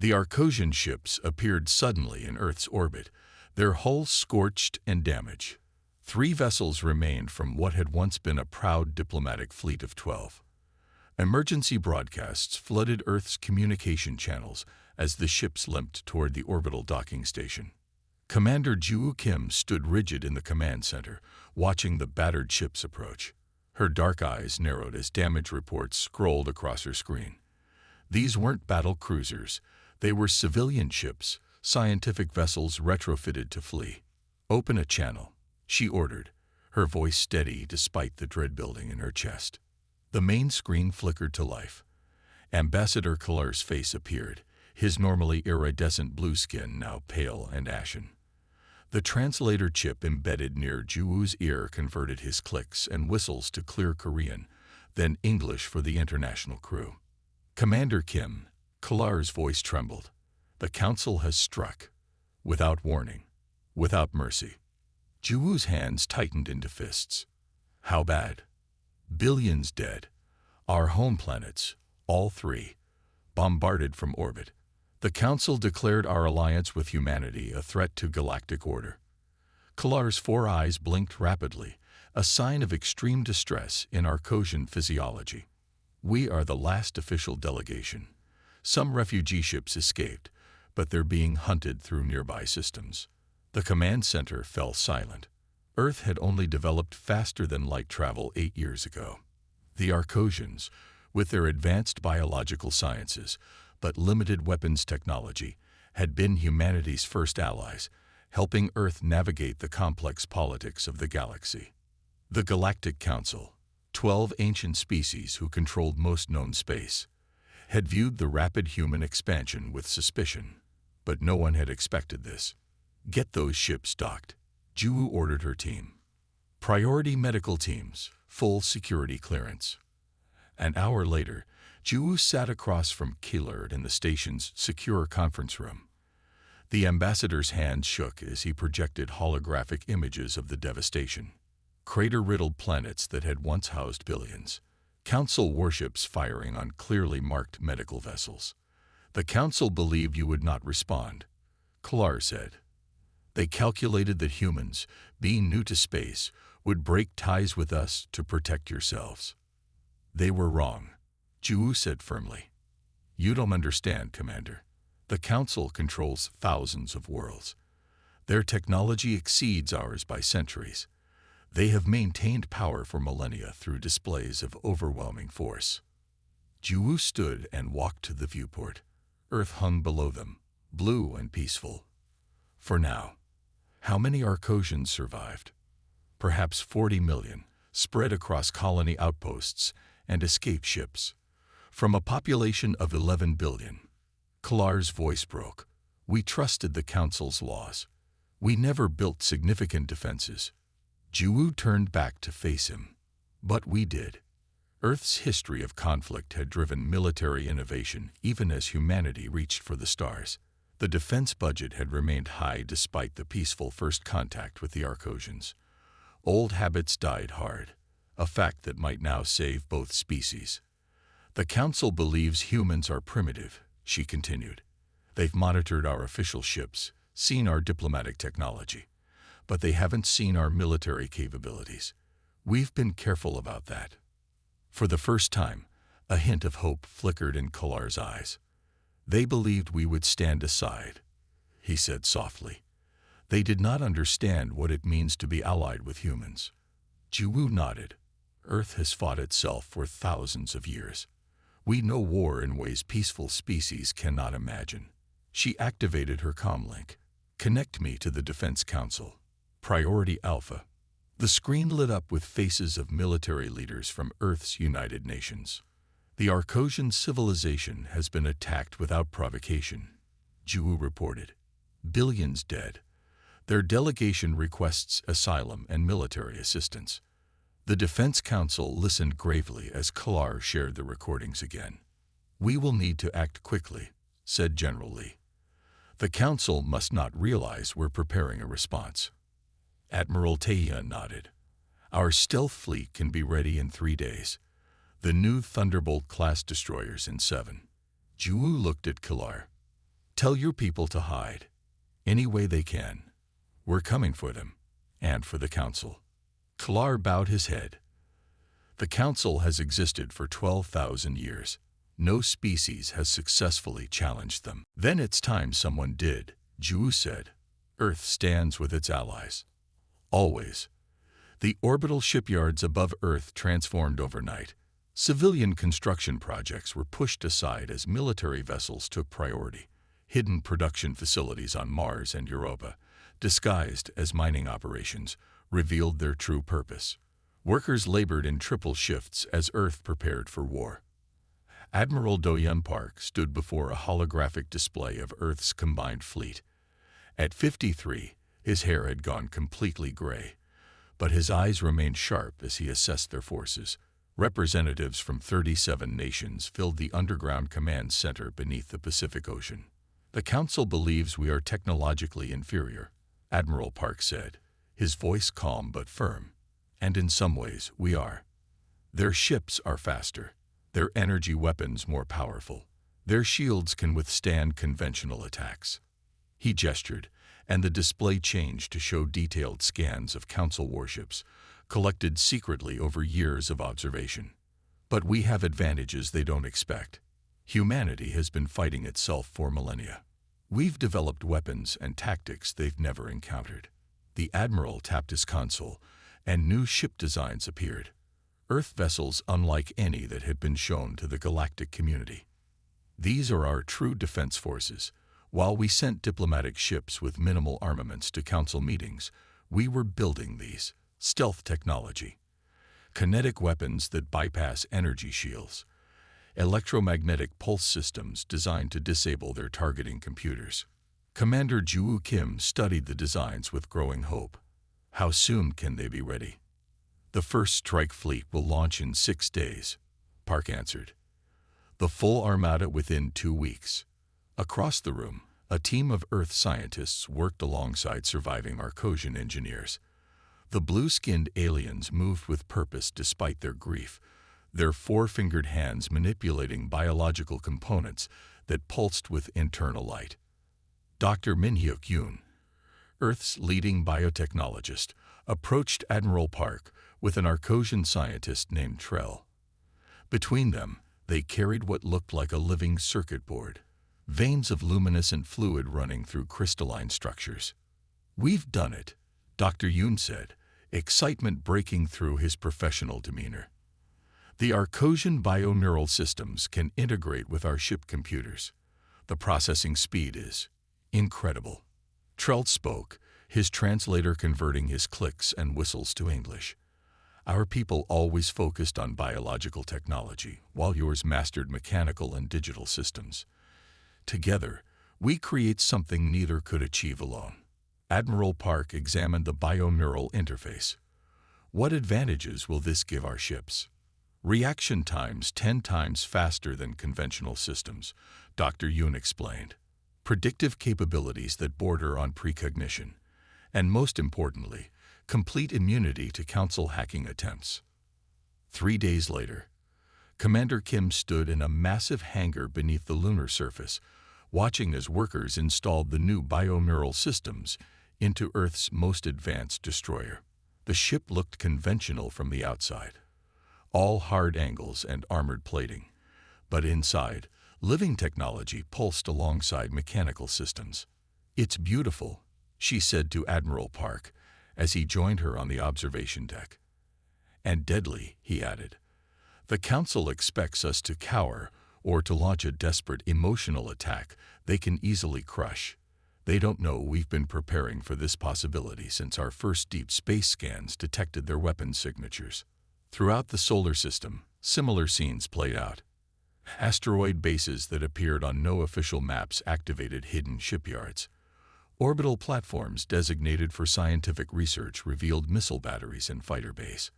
The Arcosian ships appeared suddenly in Earth's orbit, their hulls scorched and damaged. 3 vessels remained from what had once been a proud diplomatic fleet of 12. Emergency broadcasts flooded Earth's communication channels as the ships limped toward the orbital docking station. Commander Ju Kim stood rigid in the command center, watching the battered ships approach. Her dark eyes narrowed as damage reports scrolled across her screen. These weren't battle cruisers. They were civilian ships, scientific vessels retrofitted to flee. "Open a channel," she ordered, her voice steady despite the dread building in her chest. The main screen flickered to life. Ambassador Kalar's face appeared, his normally iridescent blue skin now pale and ashen. The translator chip embedded near Juwoo's ear converted his clicks and whistles to clear Korean, then English for the international crew. "Commander Kim," Kalar's voice trembled. "The Council has struck. Without warning. Without mercy." Juwoo's hands tightened into fists. "How bad?" "Billions dead. Our home planets, all 3, bombarded from orbit. The Council declared our alliance with humanity a threat to galactic order." Kalar's 4 eyes blinked rapidly, a sign of extreme distress in Arcosian physiology. "We are the last official delegation. Some refugee ships escaped, but they're being hunted through nearby systems." The command center fell silent. Earth had only developed faster than light travel 8 years ago. The Arcosians, with their advanced biological sciences but limited weapons technology, had been humanity's first allies, helping Earth navigate the complex politics of the galaxy. The Galactic Council, 12 ancient species who controlled most known space, had viewed the rapid human expansion with suspicion, but no one had expected this. "Get those ships docked," Juwoo ordered her team. "Priority medical teams, full security clearance." An hour later, Juwoo sat across from Killard in the station's secure conference room. The ambassador's hands shook as he projected holographic images of the devastation. Crater-riddled planets that had once housed billions. Council warships firing on clearly marked medical vessels. "The Council believed you would not respond," Kalar said. "They calculated that humans, being new to space, would break ties with us to protect yourselves." "They were wrong," Juwoo said firmly. "You don't understand, Commander. The Council controls thousands of worlds. Their technology exceeds ours by centuries. They have maintained power for millennia through displays of overwhelming force." Juwoo stood and walked to the viewport. Earth hung below them, blue and peaceful. For now. How many Arcosians survived? Perhaps 40 million, spread across colony outposts and escape ships. From a population of 11 billion. Kalar's voice broke. "We trusted the Council's laws. We never built significant defenses." Juwoo turned back to face him. "But we did." Earth's history of conflict had driven military innovation even as humanity reached for the stars. The defense budget had remained high despite the peaceful first contact with the Arcosians. Old habits died hard, a fact that might now save both species. "The Council believes humans are primitive," she continued. "They've monitored our official ships, seen our diplomatic technology, but they haven't seen our military capabilities. We've been careful about that." For the first time, a hint of hope flickered in Kalar's eyes. "They believed we would stand aside," he said softly. "They did not understand what it means to be allied with humans." Juwoo nodded. "Earth has fought itself for thousands of years. We know war in ways peaceful species cannot imagine." She activated her comlink. "Connect me to the Defense Council. Priority Alpha." The screen lit up with faces of military leaders from Earth's United Nations. "The Arcosian civilization has been attacked without provocation," Juwoo reported. "Billions dead. Their delegation requests asylum and military assistance." The Defense Council listened gravely as Kalar shared the recordings again. "We will need to act quickly," said General Lee. "The Council must not realize we're preparing a response." Admiral Taya nodded. "Our stealth fleet can be ready in 3 days. The new Thunderbolt-class destroyers in 7. Juwoo looked at Kalar. Tell your people to hide, any way they can. We're coming for them, and for the Council." Klar bowed his head. The Council has existed for 12,000 years. No species has successfully challenged them. "Then it's time someone did," Ju said. "Earth stands with its allies. Always." The orbital shipyards above Earth transformed overnight. Civilian construction projects were pushed aside as military vessels took priority. Hidden production facilities on Mars and Europa, disguised as mining operations, revealed their true purpose. Workers labored in triple shifts as Earth prepared for war. Admiral Do-Yeon Park stood before a holographic display of Earth's combined fleet. At 53, his hair had gone completely gray, but his eyes remained sharp as he assessed their forces. Representatives from 37 nations filled the underground command center beneath the Pacific Ocean. "The Council believes we are technologically inferior," Admiral Park said, his voice calm but firm. "And in some ways, we are. Their ships are faster, their energy weapons more powerful. Their shields can withstand conventional attacks." He gestured, and the display changed to show detailed scans of Council warships, collected secretly over years of observation. "But we have advantages they don't expect. Humanity has been fighting itself for millennia. We've developed weapons and tactics they've never encountered." The Admiral tapped his console, and new ship designs appeared. Earth vessels unlike any that had been shown to the galactic community. "These are our true defense forces. While we sent diplomatic ships with minimal armaments to Council meetings, we were building these. Stealth technology. Kinetic weapons that bypass energy shields. Electromagnetic pulse systems designed to disable their targeting computers." Commander Ju Kim studied the designs with growing hope. "How soon can they be ready?" "The first strike fleet will launch in 6 days," Park answered. "The full armada within 2 weeks." Across the room, a team of Earth scientists worked alongside surviving Arcosian engineers. The blue-skinned aliens moved with purpose despite their grief, their four-fingered hands manipulating biological components that pulsed with internal light. Dr. Min-Hyuk Yoon, Earth's leading biotechnologist, approached Admiral Park with an Arcosian scientist named Trell. Between them, they carried what looked like a living circuit board, veins of luminescent fluid running through crystalline structures. "We've done it," Dr. Yoon said, excitement breaking through his professional demeanor. "The Arcosian bioneural systems can integrate with our ship computers. The processing speed is incredible." Trell spoke, his translator converting his clicks and whistles to English. "Our people always focused on biological technology, while yours mastered mechanical and digital systems. Together, we create something neither could achieve alone." Admiral Park examined the bioneural interface. "What advantages will this give our ships?" "Reaction times 10 times faster than conventional systems," Dr. Yoon explained. "Predictive capabilities that border on precognition. And most importantly, complete immunity to Council hacking attempts." 3 days later, Commander Kim stood in a massive hangar beneath the lunar surface, watching as workers installed the new bioneural systems into Earth's most advanced destroyer. The ship looked conventional from the outside, all hard angles and armored plating. But inside, living technology pulsed alongside mechanical systems. "It's beautiful," she said to Admiral Park as he joined her on the observation deck. "And deadly," he added. "The Council expects us to cower or to launch a desperate emotional attack they can easily crush. They don't know we've been preparing for this possibility since our first deep space scans detected their weapon signatures." Throughout the solar system, similar scenes played out. Asteroid bases that appeared on no official maps activated hidden shipyards. Orbital platforms designated for scientific research revealed missile batteries and fighter bays.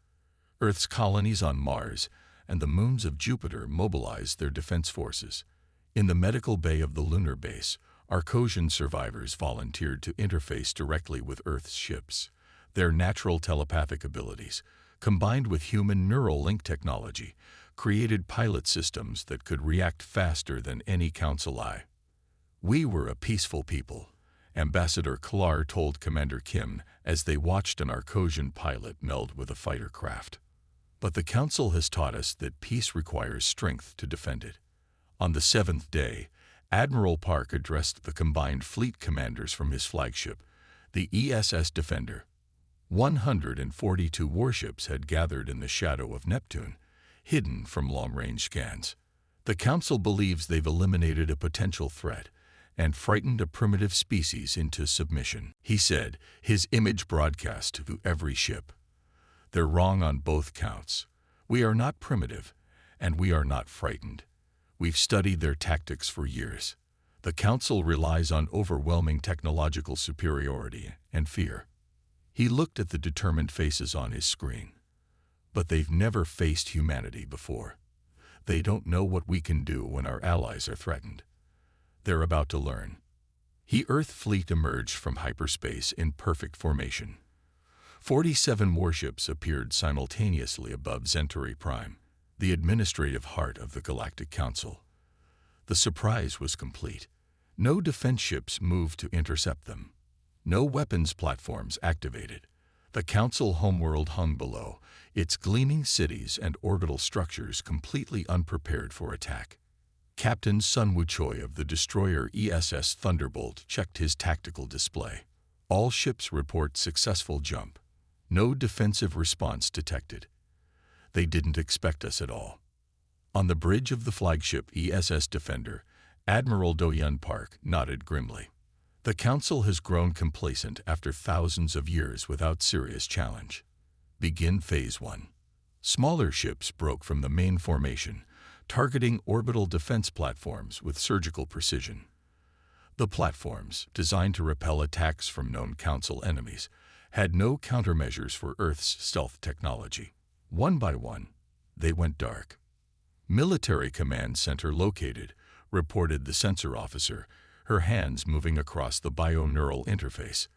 Earth's colonies on Mars and the moons of Jupiter mobilized their defense forces. In the medical bay of the lunar base, Arcosian survivors volunteered to interface directly with Earth's ships. Their natural telepathic abilities, combined with human neural link technology, created pilot systems that could react faster than any Council eye. "We were a peaceful people," Ambassador Klar told Commander Kim as they watched an Arcosian pilot meld with a fighter craft. "But the Council has taught us that peace requires strength to defend it." On the seventh day, Admiral Park addressed the combined fleet commanders from his flagship, the ESS Defender. 142 warships had gathered in the shadow of Neptune, hidden from long-range scans. "The Council believes they've eliminated a potential threat and frightened a primitive species into submission," he said, his image broadcast to every ship. "They're wrong on both counts. We are not primitive, and we are not frightened. We've studied their tactics for years. The Council relies on overwhelming technological superiority and fear." He looked at the determined faces on his screen. "But they've never faced humanity before. They don't know what we can do when our allies are threatened. They're about to learn." The Earth fleet emerged from hyperspace in perfect formation. 47 warships appeared simultaneously above Centauri Prime, the administrative heart of the Galactic Council. The surprise was complete. No defense ships moved to intercept them. No weapons platforms activated. The Council homeworld hung below, its gleaming cities and orbital structures completely unprepared for attack. Captain Sun Wuchoi of the destroyer ESS Thunderbolt checked his tactical display. "All ships report successful jump. No defensive response detected. They didn't expect us at all." On the bridge of the flagship ESS Defender, Admiral Do-Yun Park nodded grimly. "The Council has grown complacent after thousands of years without serious challenge. Begin Phase 1. Smaller ships broke from the main formation, targeting orbital defense platforms with surgical precision. The platforms, designed to repel attacks from known Council enemies, had no countermeasures for Earth's stealth technology. One by one, they went dark. "Military Command Center located," reported the sensor officer, her hands moving across the bio-neural interface.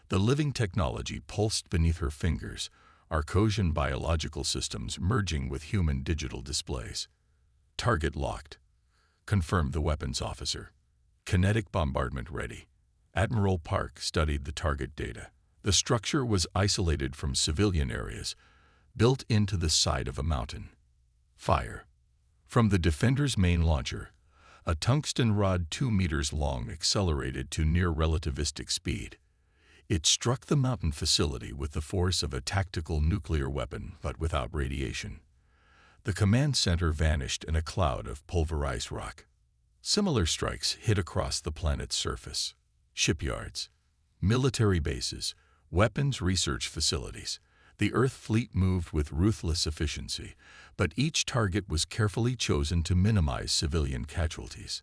The living technology pulsed beneath her fingers, Arcosian biological systems merging with human digital displays. "Target locked," confirmed the weapons officer. "Kinetic bombardment ready." Admiral Park studied the target data. The structure was isolated from civilian areas, built into the side of a mountain. Fire. From the Defender's main launcher, a tungsten rod 2 meters long accelerated to near relativistic speed. It struck the mountain facility with the force of a tactical nuclear weapon, but without radiation. The command center vanished in a cloud of pulverized rock. Similar strikes hit across the planet's surface. Shipyards, military bases, weapons research facilities. The Earth fleet moved with ruthless efficiency, but each target was carefully chosen to minimize civilian casualties.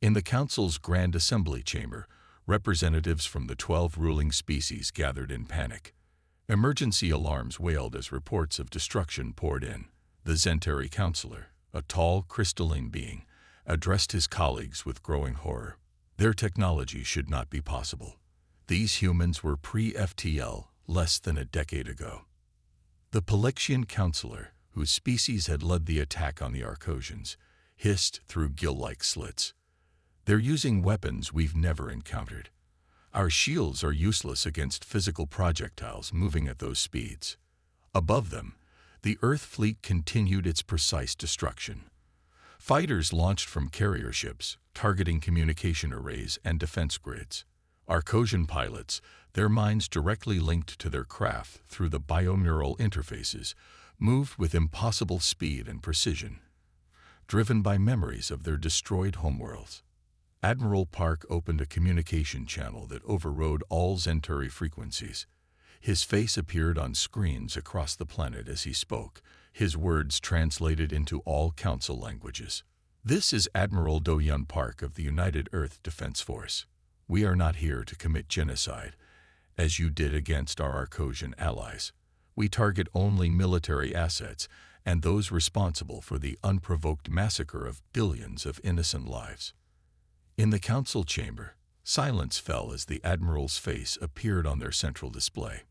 In the Council's Grand Assembly Chamber, representatives from the 12 ruling species gathered in panic. Emergency alarms wailed as reports of destruction poured in. The Centauri Counselor, a tall, crystalline being, addressed his colleagues with growing horror. Their technology should not be possible. These humans were pre-FTL less than a decade ago. The Palexian Counselor, whose species had led the attack on the Arcosians, hissed through gill-like slits. "They're using weapons we've never encountered. Our shields are useless against physical projectiles moving at those speeds." Above them, the Earth fleet continued its precise destruction. Fighters launched from carrier ships, targeting communication arrays and defense grids. Arcosian pilots, their minds directly linked to their craft through the bio-neural interfaces, moved with impossible speed and precision, driven by memories of their destroyed homeworlds. Admiral Park opened a communication channel that overrode all Centauri frequencies. His face appeared on screens across the planet as he spoke, his words translated into all Council languages. "This is Admiral Do-Yun Park of the United Earth Defense Force. We are not here to commit genocide, as you did against our Arcosian allies. We target only military assets and those responsible for the unprovoked massacre of billions of innocent lives." In the Council chamber, silence fell as the Admiral's face appeared on their central display.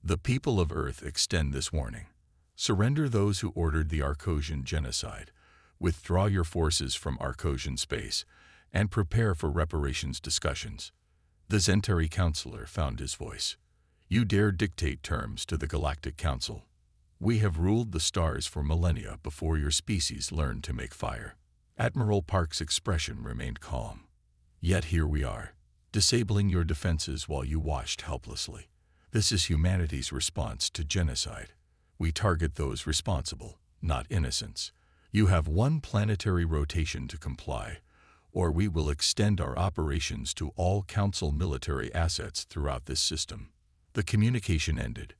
"The people of Earth extend this warning. Surrender those who ordered the Arcosian genocide. Withdraw your forces from Arcosian space, and prepare for reparations discussions. The Zentari counselor found his voice. You dare dictate terms to the Galactic Council. We have ruled the stars for millennia before your species learned to make fire. Admiral Park's expression remained calm. Yet here we are, disabling your defenses while you watched helplessly. This is humanity's response to genocide. We target those responsible, not innocents. You have one planetary rotation to comply, or we will extend our operations to all Council military assets throughout this system. The communication ended.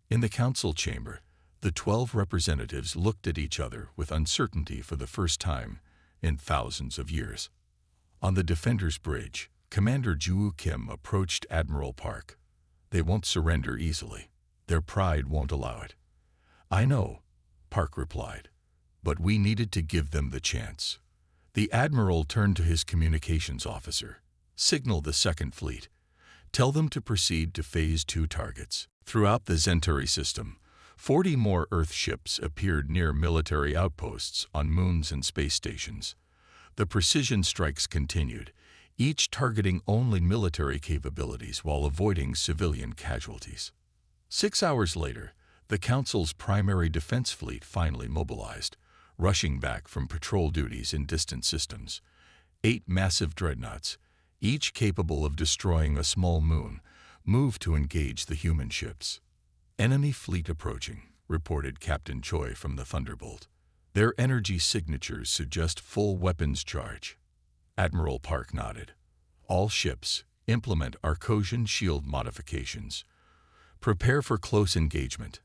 In the Council chamber, the 12 representatives looked at each other with uncertainty for the first time in thousands of years. On the Defender's Bridge, Commander Ju Kim approached Admiral Park. They won't surrender easily. Their pride won't allow it. I know, Park replied, but we needed to give them the chance. The Admiral turned to his communications officer. Signal the Second Fleet. Tell them to proceed to Phase 2 targets. Throughout the Zentari system, 40 more Earth ships appeared near military outposts on moons and space stations. The precision strikes continued, each targeting only military capabilities while avoiding civilian casualties. 6 hours later, the Council's primary defense fleet finally mobilized, rushing back from patrol duties in distant systems. 8 massive dreadnoughts, each capable of destroying a small moon, moved to engage the human ships. Enemy fleet approaching, reported Captain Choi from the Thunderbolt. Their energy signatures suggest full weapons charge. Admiral Park nodded. All ships, implement Arcosian shield modifications. Prepare for close engagement.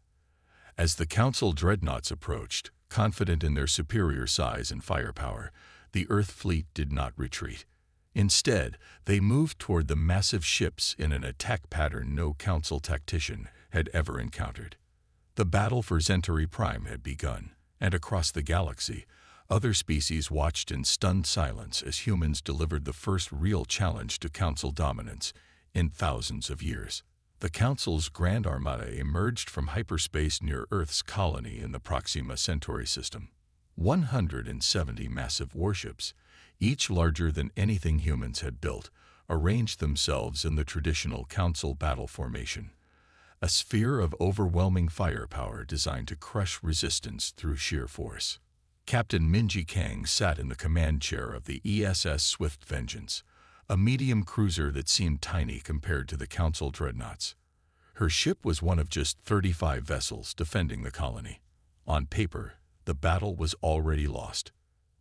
As the Council dreadnoughts approached, confident in their superior size and firepower, the Earth fleet did not retreat. Instead, they moved toward the massive ships in an attack pattern no Council tactician had ever encountered. The battle for Zentari Prime had begun, and across the galaxy, other species watched in stunned silence as humans delivered the first real challenge to Council dominance in thousands of years. The Council's Grand Armada emerged from hyperspace near Earth's colony in the Proxima Centauri system. 170 massive warships, each larger than anything humans had built, arranged themselves in the traditional Council battle formation, a sphere of overwhelming firepower designed to crush resistance through sheer force. Captain Minji Kang sat in the command chair of the ESS Swift Vengeance, a medium cruiser that seemed tiny compared to the Council dreadnoughts. Her ship was one of just 35 vessels defending the colony. On paper, the battle was already lost.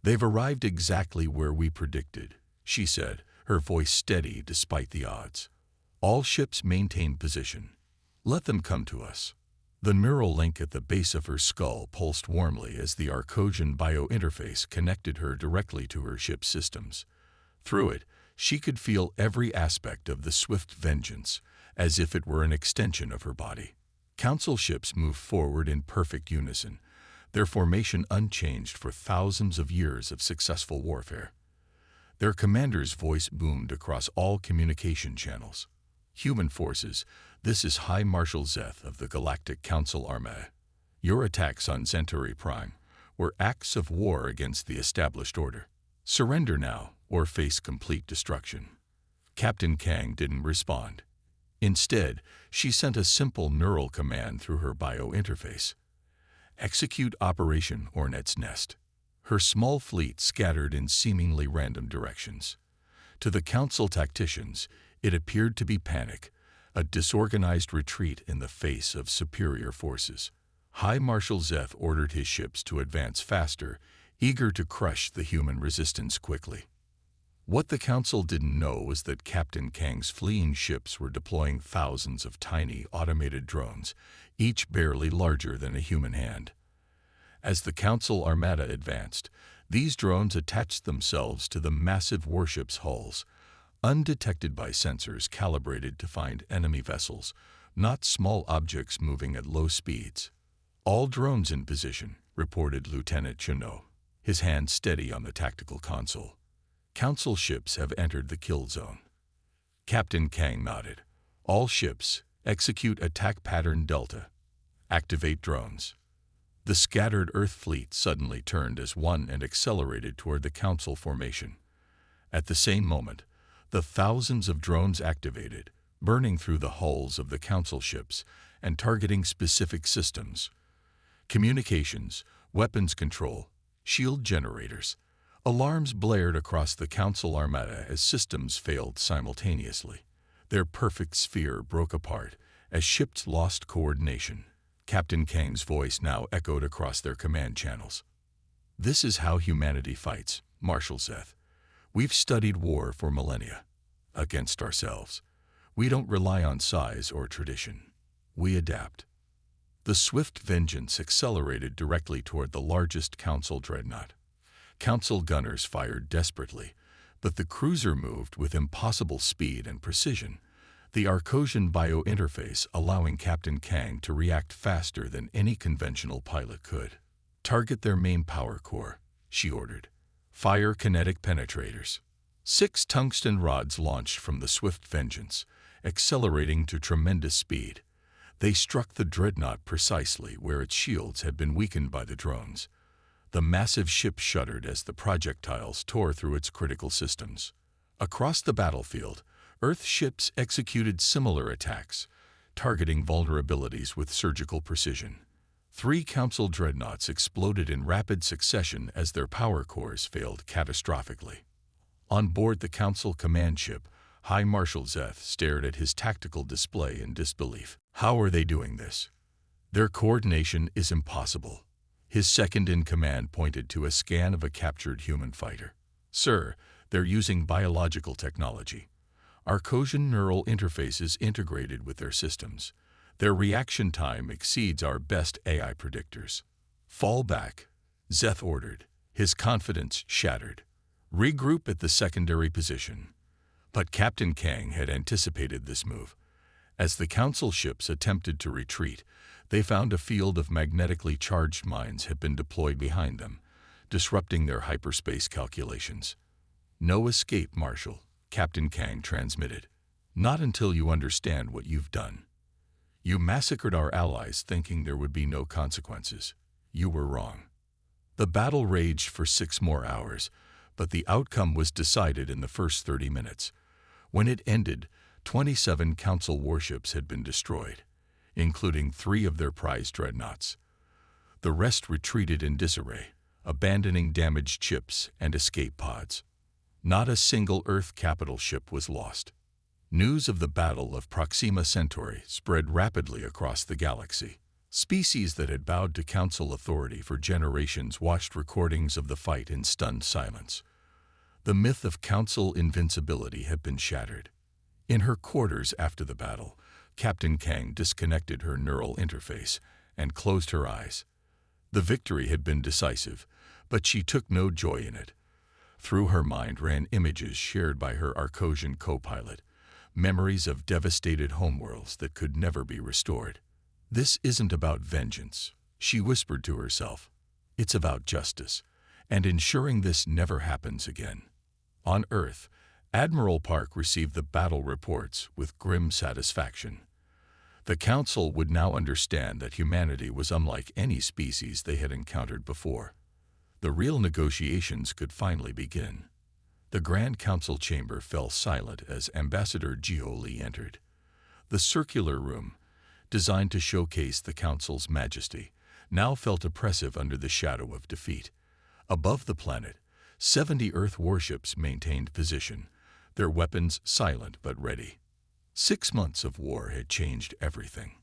They've arrived exactly where we predicted, she said, her voice steady despite the odds. All ships maintain position. Let them come to us. The neural link at the base of her skull pulsed warmly as the Arcosian biointerface connected her directly to her ship's systems. Through it, she could feel every aspect of the Swift Vengeance, as if it were an extension of her body. Council ships moved forward in perfect unison, their formation unchanged for thousands of years of successful warfare. Their commander's voice boomed across all communication channels. Human forces, this is High Marshal Zeth of the Galactic Council Armada. Your attacks on Zentari Prime were acts of war against the established order. Surrender now, or face complete destruction. Captain Kang didn't respond. Instead, she sent a simple neural command through her biointerface. Execute Operation Hornet's Nest. Her small fleet scattered in seemingly random directions. To the Council tacticians, it appeared to be panic, a disorganized retreat in the face of superior forces. High Marshal Zeth ordered his ships to advance faster, eager to crush the human resistance quickly. What the Council didn't know was that Captain Kang's fleeing ships were deploying thousands of tiny automated drones, each barely larger than a human hand. As the Council Armada advanced, these drones attached themselves to the massive warships' hulls, undetected by sensors calibrated to find enemy vessels, not small objects moving at low speeds. All drones in position, reported Lieutenant Chino, his hand steady on the tactical console. Council ships have entered the kill zone. Captain Kang nodded. All ships, execute attack pattern Delta. Activate drones. The scattered Earth fleet suddenly turned as one and accelerated toward the Council formation. At the same moment, the thousands of drones activated, burning through the hulls of the Council ships and targeting specific systems. Communications, weapons control, shield generators. Alarms blared across the Council armada as systems failed simultaneously. Their perfect sphere broke apart as ships lost coordination. Captain Kang's voice now echoed across their command channels. "This is how humanity fights, Marshal Zeth. We've studied war for millennia. Against ourselves. We don't rely on size or tradition. We adapt." The swift vengeance accelerated directly toward the largest Council dreadnought. Council gunners fired desperately, but the cruiser moved with impossible speed and precision, the Arcosian bio-interface allowing Captain Kang to react faster than any conventional pilot could. "Target their main power core," she ordered. "Fire kinetic penetrators." 6 tungsten rods launched from the swift vengeance, accelerating to tremendous speed. They struck the dreadnought precisely where its shields had been weakened by the drones. The massive ship shuddered as the projectiles tore through its critical systems. Across the battlefield, Earth ships executed similar attacks, targeting vulnerabilities with surgical precision. 3 Council dreadnoughts exploded in rapid succession as their power cores failed catastrophically. On board the Council command ship, High Marshal Zeth stared at his tactical display in disbelief. How are they doing this? Their coordination is impossible. His second-in-command pointed to a scan of a captured human fighter. "Sir, they're using biological technology. Arcosian neural interfaces integrated with their systems. Their reaction time exceeds our best AI predictors." "Fall back," Zeth ordered, his confidence shattered. "Regroup at the secondary position." But Captain Kang had anticipated this move. As the Council ships attempted to retreat, they found a field of magnetically charged mines had been deployed behind them, disrupting their hyperspace calculations. "No escape, Marshal," Captain Kang transmitted. "Not until you understand what you've done. You massacred our allies thinking there would be no consequences. You were wrong." The battle raged for 6 more hours, but the outcome was decided in the first 30 minutes. When it ended, 27 Council warships had been destroyed, including 3 of their prize dreadnoughts. The rest retreated in disarray, abandoning damaged ships and escape pods. Not a single Earth capital ship was lost. News of the Battle of Proxima Centauri spread rapidly across the galaxy. Species that had bowed to Council authority for generations watched recordings of the fight in stunned silence. The myth of Council invincibility had been shattered. In her quarters after the battle, Captain Kang disconnected her neural interface and closed her eyes. The victory had been decisive, but she took no joy in it. Through her mind ran images shared by her Arcosian co-pilot, memories of devastated homeworlds that could never be restored. "This isn't about vengeance," she whispered to herself. "It's about justice, and ensuring this never happens again." On Earth, Admiral Park received the battle reports with grim satisfaction. The Council would now understand that humanity was unlike any species they had encountered before. The real negotiations could finally begin. The Grand Council chamber fell silent as Ambassador Jioli entered. The circular room, designed to showcase the Council's majesty, now felt oppressive under the shadow of defeat. Above the planet, 70 Earth warships maintained position, their weapons silent but ready. 6 months of war had changed everything.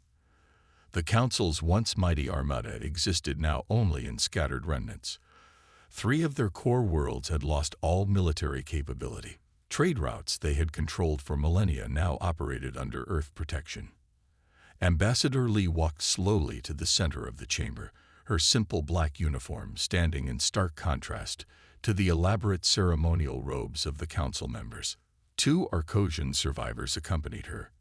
The Council's once mighty armada existed now only in scattered remnants. 3 of their core worlds had lost all military capability. Trade routes they had controlled for millennia now operated under Earth protection. Ambassador Lee walked slowly to the center of the chamber, her simple black uniform standing in stark contrast to the elaborate ceremonial robes of the Council members. 2 Arcosian survivors accompanied her,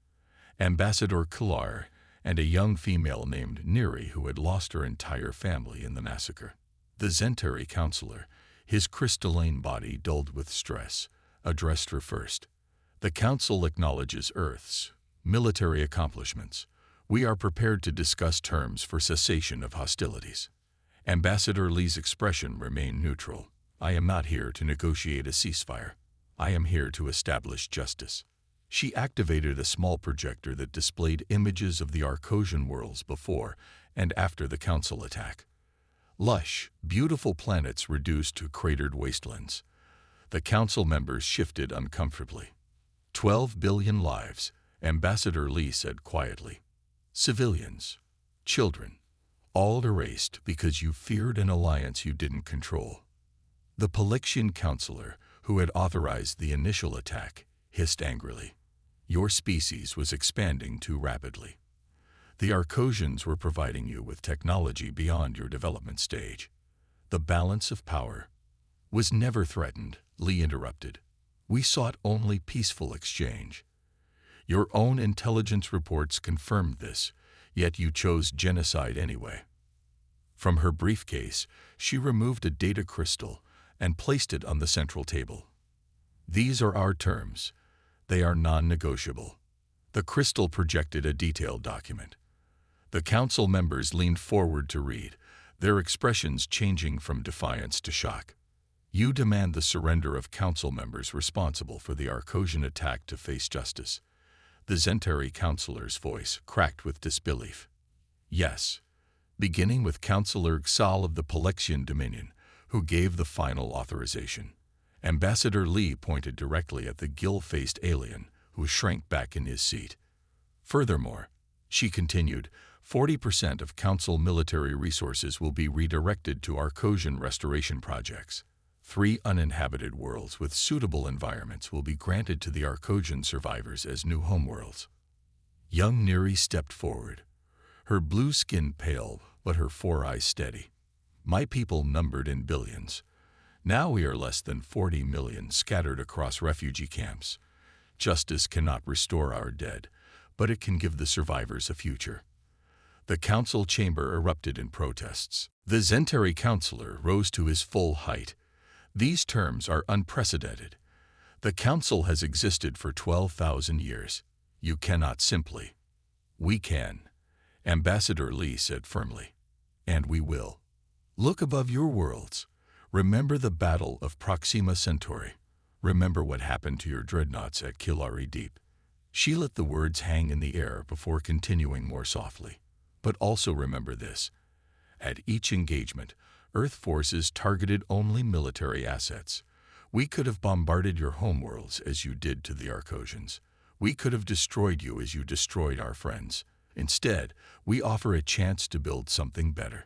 Ambassador Kalar and a young female named Neri who had lost her entire family in the massacre. The Zentari counselor, his crystalline body dulled with stress, addressed her first. "The Council acknowledges Earth's military accomplishments. We are prepared to discuss terms for cessation of hostilities." Ambassador Lee's expression remained neutral. "I am not here to negotiate a ceasefire. I am here to establish justice." She activated a small projector that displayed images of the Arcosian worlds before and after the Council attack. Lush, beautiful planets reduced to cratered wastelands. The Council members shifted uncomfortably. 12 billion lives, Ambassador Lee said quietly. Civilians, children, all erased because you feared an alliance you didn't control. The Palexian counselor, who had authorized the initial attack, hissed angrily. Your species was expanding too rapidly. The Arcosians were providing you with technology beyond your development stage. The balance of power was never threatened, Lee interrupted. We sought only peaceful exchange. Your own intelligence reports confirmed this, yet you chose genocide anyway. From her briefcase, she removed a data crystal and placed it on the central table. These are our terms. They are non-negotiable. The crystal projected a detailed document. The council members leaned forward to read, their expressions changing from defiance to shock. You demand the surrender of council members responsible for the Arcosian attack to face justice. The Zentari counselor's voice cracked with disbelief. Yes, beginning with Councilor Xal of the Palexian Dominion, who gave the final authorization. Ambassador Lee pointed directly at the gill-faced alien, who shrank back in his seat. Furthermore, she continued, 40% of Council military resources will be redirected to Arcosian restoration projects. 3 uninhabited worlds with suitable environments will be granted to the Arcosian survivors as new homeworlds. Young Neri stepped forward, her blue skin pale but her 4 eyes steady. My people numbered in billions. Now we are less than 40 million scattered across refugee camps. Justice cannot restore our dead, but it can give the survivors a future. The council chamber erupted in protests. The Zentari counselor rose to his full height. These terms are unprecedented. The council has existed for 12,000 years. You cannot simply. We can, Ambassador Lee said firmly. And we will. Look above your worlds. Remember the Battle of Proxima Centauri. Remember what happened to your dreadnoughts at Kilari Deep. She let the words hang in the air before continuing more softly. But also remember this. At each engagement, Earth forces targeted only military assets. We could have bombarded your homeworlds as you did to the Arcosians. We could have destroyed you as you destroyed our friends. Instead, we offer a chance to build something better.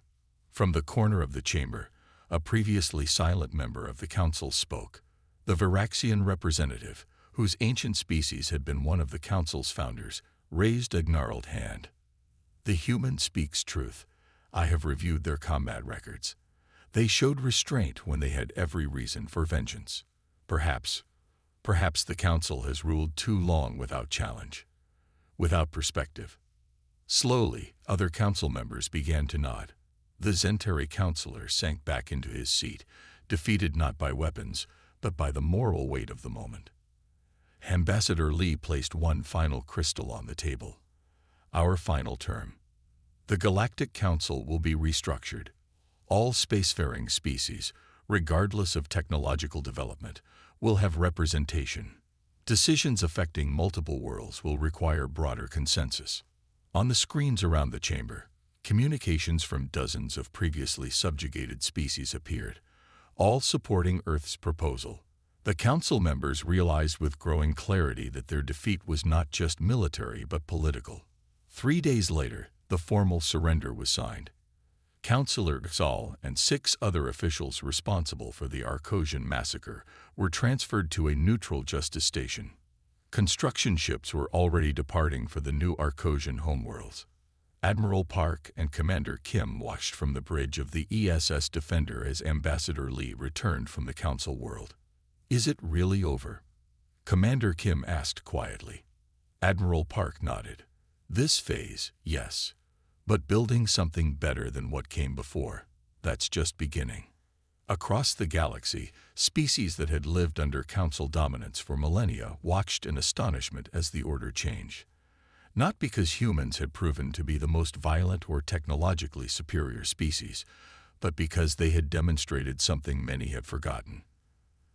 From the corner of the chamber, a previously silent member of the council spoke. The Viraxian representative, whose ancient species had been one of the council's founders, raised a gnarled hand. The human speaks truth. I have reviewed their combat records. They showed restraint when they had every reason for vengeance. Perhaps the council has ruled too long without challenge, without perspective. Slowly, other council members began to nod. The Zentari counselor sank back into his seat, defeated not by weapons, but by the moral weight of the moment. Ambassador Lee placed one final crystal on the table. Our final term. The Galactic Council will be restructured. All spacefaring species, regardless of technological development, will have representation. Decisions affecting multiple worlds will require broader consensus. On the screens around the chamber, communications from dozens of previously subjugated species appeared, all supporting Earth's proposal. The council members realized with growing clarity that their defeat was not just military but political. 3 days later, the formal surrender was signed. Councilor Xal and 6 other officials responsible for the Arcosian massacre were transferred to a neutral justice station. Construction ships were already departing for the new Arcosian homeworlds. Admiral Park and Commander Kim watched from the bridge of the ESS Defender as Ambassador Lee returned from the Council world. Is it really over? Commander Kim asked quietly. Admiral Park nodded. This phase, yes. But building something better than what came before, that's just beginning. Across the galaxy, species that had lived under Council dominance for millennia watched in astonishment as the order changed. Not because humans had proven to be the most violent or technologically superior species, but because they had demonstrated something many had forgotten.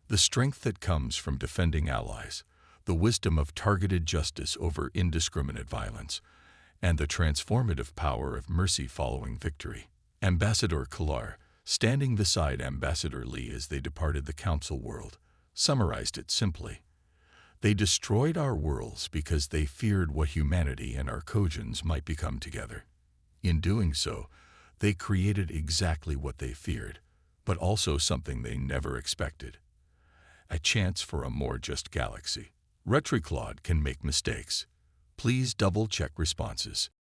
The strength that comes from defending allies, the wisdom of targeted justice over indiscriminate violence, and the transformative power of mercy following victory. Ambassador Kalar, standing beside Ambassador Lee as they departed the Council world, summarized it simply. They destroyed our worlds because they feared what humanity and our Kojans might become together. In doing so, they created exactly what they feared, but also something they never expected: a chance for a more just galaxy. Retriclaude can make mistakes. Please double-check responses.